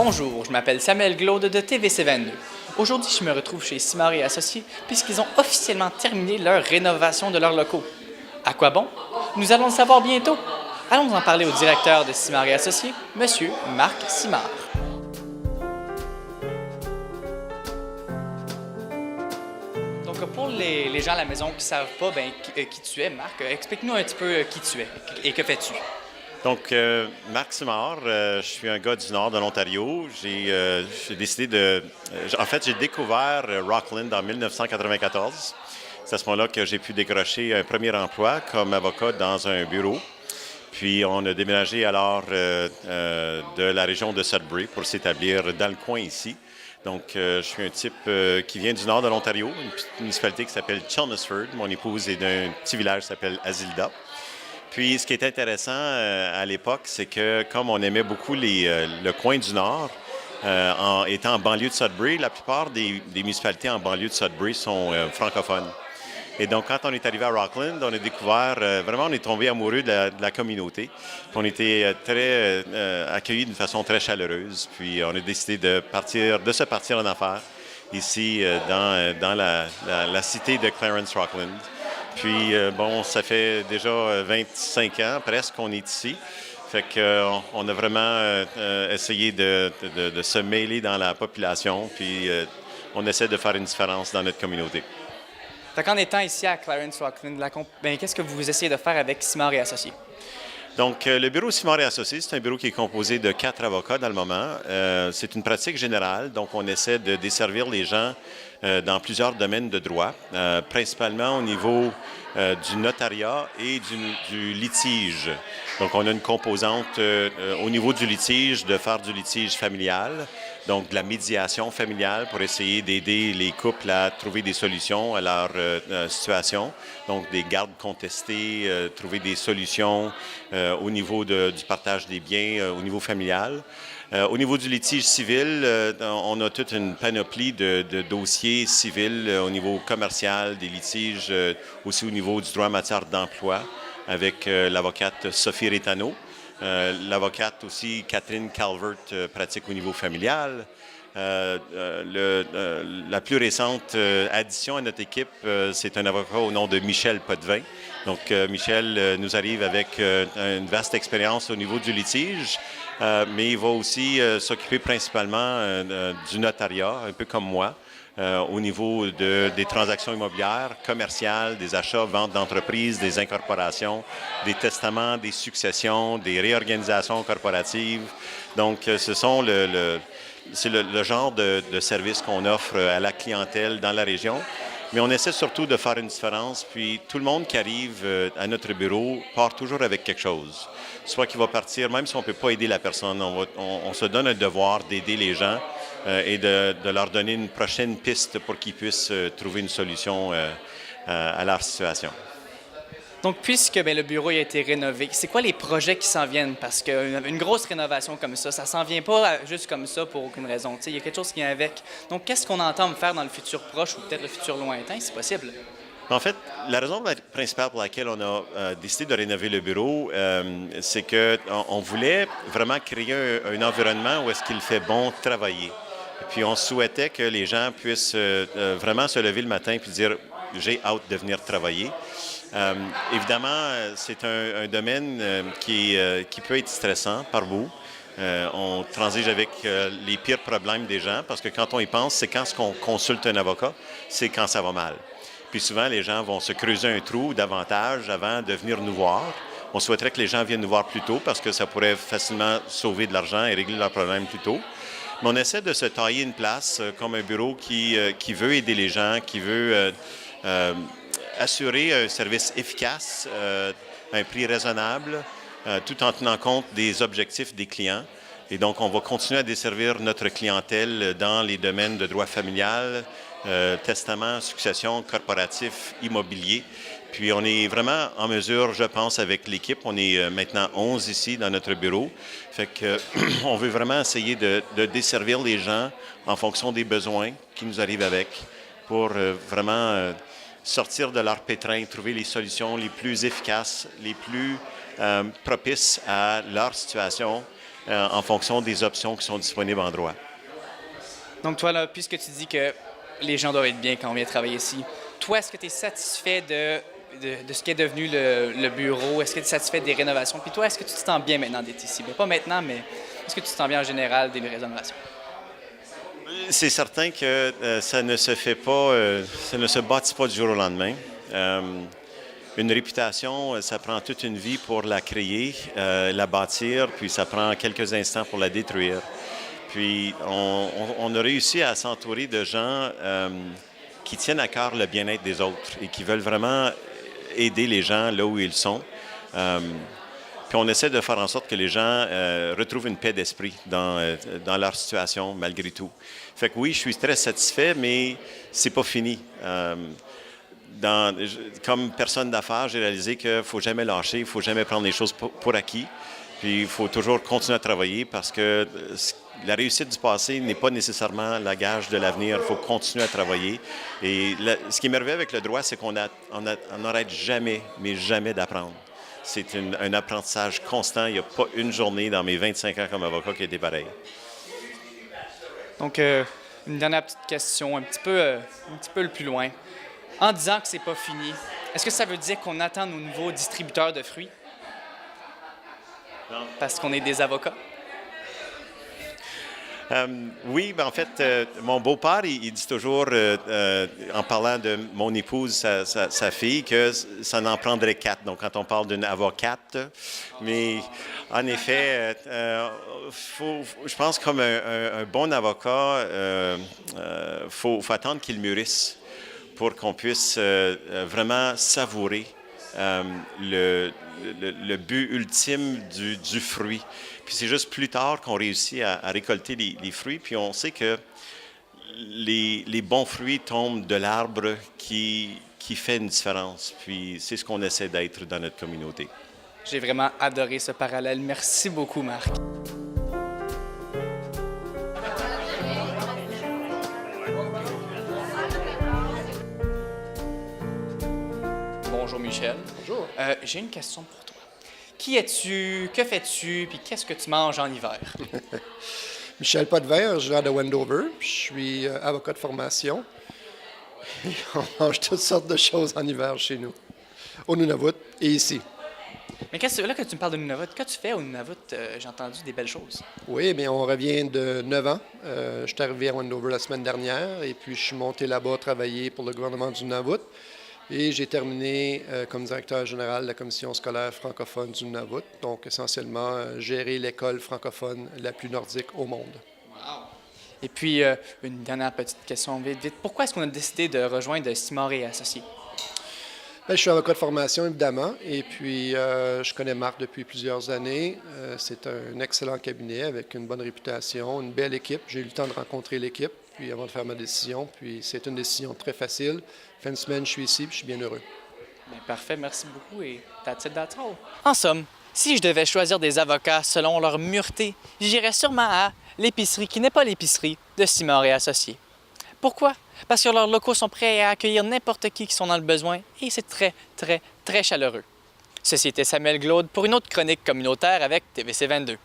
Bonjour, je m'appelle Samuel Glaude de TVC22. Aujourd'hui, je me retrouve chez Simard et Associés puisqu'ils ont officiellement terminé leur rénovation de leurs locaux. À quoi bon? Nous allons le savoir bientôt. Allons en parler au directeur de Simard et Associés, Monsieur Marc Simard. Donc, pour les gens à la maison qui ne savent pas qui tu es, Marc, explique-nous un petit peu qui tu es et que fais-tu. Donc, Marc Simard, je suis un gars du nord de l'Ontario. J'ai décidé en fait, j'ai découvert Rockland en 1994. C'est à ce moment-là que j'ai pu décrocher un premier emploi comme avocat dans un bureau. Puis, on a déménagé alors de la région de Sudbury pour s'établir dans le coin ici. Donc, je suis un type qui vient du nord de l'Ontario, une petite municipalité qui s'appelle Chelmsford. Mon épouse est d'un petit village qui s'appelle Asilda. Puis, ce qui est intéressant à l'époque, c'est que comme on aimait beaucoup le coin du Nord, étant en banlieue de Sudbury, la plupart des municipalités en banlieue de Sudbury sont francophones. Et donc, quand on est arrivé à Rockland, on a découvert, vraiment, on est tombé amoureux de la communauté. Puis on était très accueillis d'une façon très chaleureuse. Puis, on a décidé de se partir en affaires ici dans la cité de Clarence Rockland. Puis, ça fait déjà 25 ans presque qu'on est ici. Fait qu'on a vraiment essayé de se mêler dans la population, puis on essaie de faire une différence dans notre communauté. Fait qu'en étant ici à Clarence Rockland, qu'est-ce que vous essayez de faire avec Simard et Associés? Donc, le bureau Simard et Associés, c'est un bureau qui est composé de 4 avocats dans le moment. C'est une pratique générale, donc on essaie de desservir les gens dans plusieurs domaines de droit, principalement au niveau du notariat et du litige. Donc, on a une composante au niveau du litige, de faire du litige familial, donc de la médiation familiale pour essayer d'aider les couples à trouver des solutions à leur situation. Donc, des gardes contestés, trouver des solutions au niveau du partage des biens au niveau familial. Au niveau du litige civil, on a toute une panoplie de dossiers civils au niveau commercial, des litiges aussi au niveau du droit en matière d'emploi avec l'avocate Sophie Rétano. L'avocate aussi Catherine Calvert pratique au niveau familial. La plus récente addition à notre équipe, c'est un avocat au nom de Michel Potvin. Donc, Michel nous arrive avec une vaste expérience au niveau du litige, mais il va aussi s'occuper principalement du notariat, un peu comme moi, au niveau des transactions immobilières, commerciales, des achats, ventes d'entreprises, des incorporations, des testaments, des successions, des réorganisations corporatives. Donc, c'est le genre de service qu'on offre à la clientèle dans la région. Mais on essaie surtout de faire une différence. Puis tout le monde qui arrive à notre bureau part toujours avec quelque chose. Soit qu'il va partir, même si on ne peut pas aider la personne, on se donne un devoir d'aider les gens et de leur donner une prochaine piste pour qu'ils puissent trouver une solution à leur situation. Donc, puisque le bureau a été rénové, c'est quoi les projets qui s'en viennent? Parce qu'une grosse rénovation comme ça ne s'en vient pas juste comme ça pour aucune raison. Il y a quelque chose qui vient avec. Donc, qu'est-ce qu'on entend faire dans le futur proche ou peut-être le futur lointain, si possible? En fait, la raison principale pour laquelle on a décidé de rénover le bureau, c'est qu'on voulait vraiment créer un environnement où est-ce qu'il fait bon travailler. Puis on souhaitait que les gens puissent vraiment se lever le matin et dire « j'ai hâte de venir travailler ». Évidemment, c'est un domaine qui peut être stressant par bout. On transige avec les pires problèmes des gens parce que quand on y pense, c'est quand on consulte un avocat, c'est quand ça va mal. Puis souvent, les gens vont se creuser un trou davantage avant de venir nous voir. On souhaiterait que les gens viennent nous voir plus tôt parce que ça pourrait facilement sauver de l'argent et régler leurs problèmes plus tôt. Mais on essaie de se tailler une place comme un bureau qui veut aider les gens, qui veut assurer un service efficace, à un prix raisonnable, tout en tenant compte des objectifs des clients. Et donc, on va continuer à desservir notre clientèle dans les domaines de droit familial, testament, succession, corporatif, immobilier. Puis, on est vraiment en mesure, je pense, avec l'équipe. On est maintenant 11 ici dans notre bureau. Fait que on veut vraiment essayer de desservir les gens en fonction des besoins qui nous arrivent avec pour vraiment sortir de leur pétrin, trouver les solutions les plus efficaces, les plus propices à leur situation en fonction des options qui sont disponibles en droit. Donc toi, là, puisque tu dis que les gens doivent être bien quand on vient travailler ici, toi, est-ce que tu es satisfait de ce qui est devenu le bureau? Est-ce que tu es satisfait des rénovations? Puis toi, est-ce que tu te sens bien maintenant d'être ici? Bien, pas maintenant, mais est-ce que tu te sens bien en général des rénovations? C'est certain que ça ne se fait pas, ça ne se bâtit pas du jour au lendemain. Une réputation, ça prend toute une vie pour la créer, la bâtir, puis ça prend quelques instants pour la détruire. Puis on a réussi à s'entourer de gens qui tiennent à cœur le bien-être des autres et qui veulent vraiment aider les gens là où ils sont. Puis on essaie de faire en sorte que les gens retrouvent une paix d'esprit dans leur situation, malgré tout. Fait que oui, je suis très satisfait, mais c'est pas fini. Comme personne d'affaires, j'ai réalisé qu'il ne faut jamais lâcher, il ne faut jamais prendre les choses pour acquis. Puis il faut toujours continuer à travailler parce que la réussite du passé n'est pas nécessairement la gage de l'avenir. Il faut continuer à travailler. Et ce qui est merveilleux avec le droit, c'est qu'on n'arrête jamais, mais jamais d'apprendre. C'est un apprentissage constant. Il n'y a pas une journée dans mes 25 ans comme avocat qui a été pareil. Donc, une dernière petite question, un petit peu le plus loin. En disant que c'est pas fini, est-ce que ça veut dire qu'on attend nos nouveaux distributeurs de fruits? Non. Parce qu'on est des avocats? Oui, ben en fait, mon beau-père, il dit toujours, en parlant de mon épouse, sa fille, que ça en prendrait 4. Donc, quand on parle d'une avocate, mais en effet, je pense que comme un bon avocat, faut attendre qu'il mûrisse pour qu'on puisse vraiment savourer le but ultime du fruit. Puis c'est juste plus tard qu'on réussit à récolter les fruits, puis on sait que les bons fruits tombent de l'arbre qui fait une différence. Puis c'est ce qu'on essaie d'être dans notre communauté. J'ai vraiment adoré ce parallèle. Merci beaucoup, Marc. Bonjour, Michel. Bonjour. J'ai une question pour toi. Qui es-tu? Que fais-tu? Puis qu'est-ce que tu manges en hiver? Michel Potvin, gérant de Wendover. Je suis avocat de formation. Et on mange toutes sortes de choses en hiver chez nous, au Nunavut et ici. Mais là que tu me parles de Nunavut, que tu fais au Nunavut? J'ai entendu des belles choses. Oui, bien, on revient de 9 ans. Je suis arrivé à Wendover la semaine dernière et puis je suis monté là-bas travailler pour le gouvernement du Nunavut. Et j'ai terminé comme directeur général de la commission scolaire francophone du Nunavut, donc essentiellement gérer l'école francophone la plus nordique au monde. Wow! Et puis, une dernière petite question, vite. Pourquoi est-ce qu'on a décidé de rejoindre Simard et Associés? Bien, je suis avocat de formation, évidemment, et puis je connais Marc depuis plusieurs années. C'est un excellent cabinet avec une bonne réputation, une belle équipe. J'ai eu le temps de rencontrer l'équipe puis avant de faire ma décision, puis c'est une décision très facile. Fin de semaine, je suis ici, puis je suis bien heureux. Bien, parfait, merci beaucoup et that's it, that's all. En somme, si je devais choisir des avocats selon leur mureté, j'irais sûrement à l'épicerie qui n'est pas l'épicerie de Simard et Associés. Pourquoi? Parce que leurs locaux sont prêts à accueillir n'importe qui sont dans le besoin et c'est très, très, très chaleureux. Ceci était Samuel Glaude pour une autre chronique communautaire avec TVC 22.